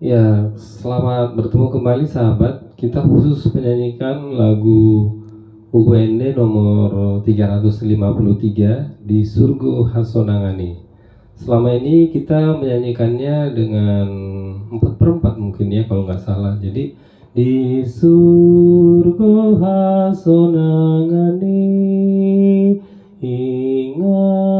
Ya, selamat bertemu kembali sahabat. Kita khusus menyanyikan lagu UUND nomor 353 di Surgo Hasonangani. Selama ini kita menyanyikannya dengan 4/4 mungkin ya kalau nggak salah. Jadi di Surgo Hasonangani inganana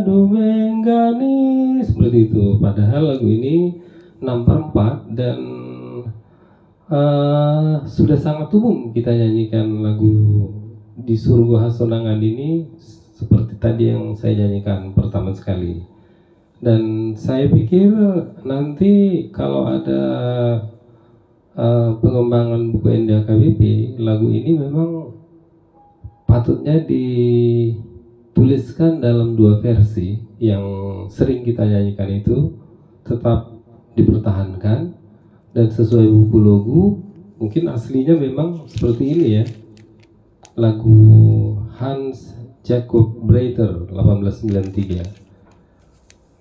dumenggani, seperti itu. Padahal lagu ini 6/4 dan sudah sangat umum kita nyanyikan lagu di Surga Hasonangan ini seperti tadi yang saya nyanyikan pertama sekali. Dan saya pikir nanti kalau ada pengembangan buku NDKBP, lagu ini memang patutnya dituliskan dalam 2 versi. Yang sering kita nyanyikan itu tetap dipertahankan, dan sesuai buku logo mungkin aslinya memang seperti ini ya, lagu Hans Jacob Breiter 1893.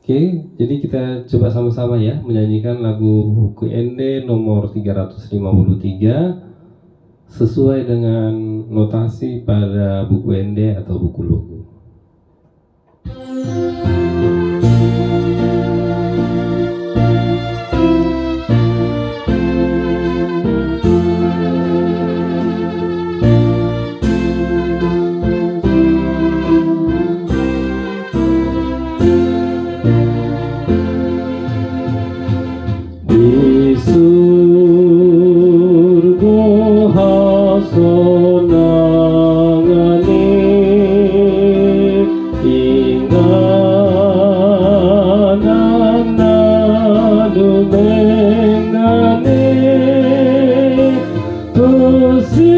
Oke, jadi kita coba sama-sama ya menyanyikan lagu buku ND nomor 353 sesuai dengan notasi pada buku ND atau buku logo. Di Surga Hasonangani inganana dumengani tusinaya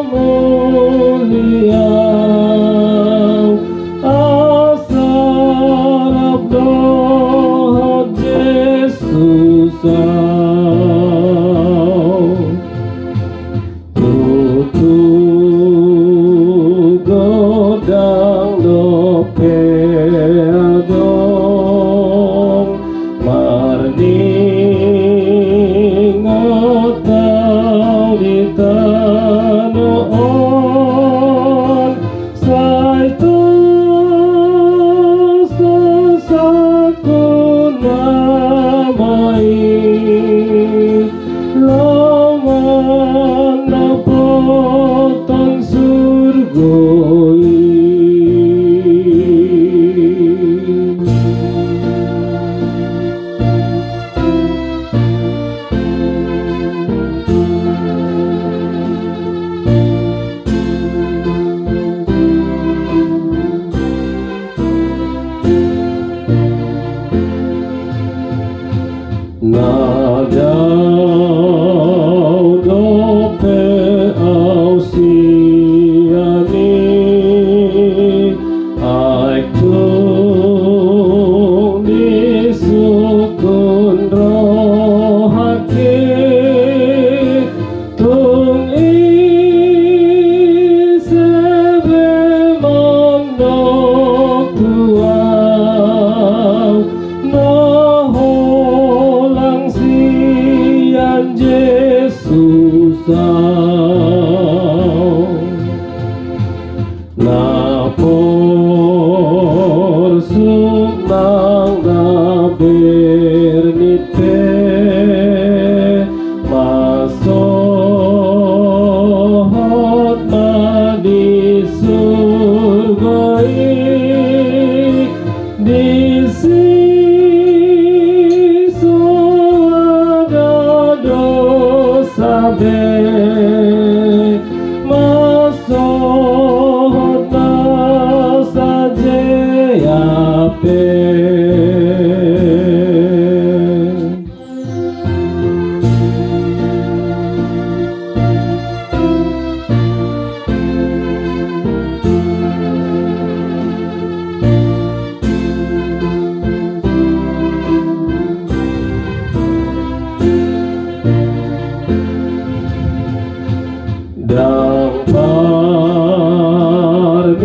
mulia godang dopeadong mardingotau di tanoon saito sosakun namai lawan napotong surgoi. Nadau dope ausiani aitung disukun rohake tung isebe mondok tuau naholang sian Yesus lapor sumang na bernite masohot madi surgoi di siso ada dosa be masohot saja ape. Dan parmianan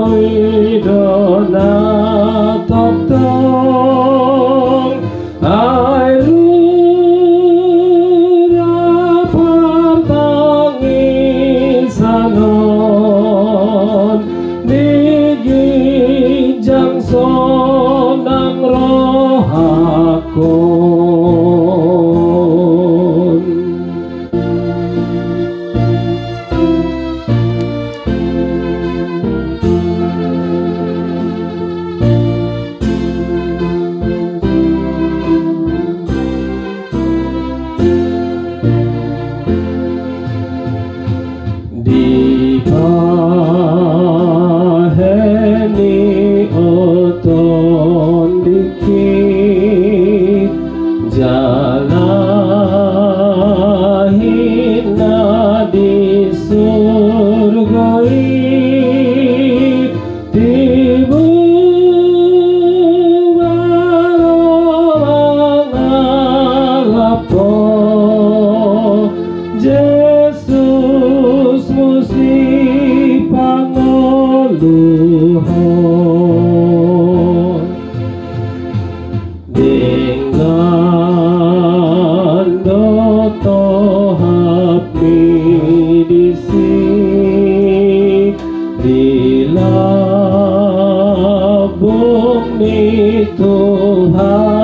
widona toptong ai lura pertangisanon digijang sonang rohakon. Di paheni oton dikit jalahina di surgai tibu mangalapo Yesus musi pangoluhon dengan doto hapi disik dilabung ni Tuhan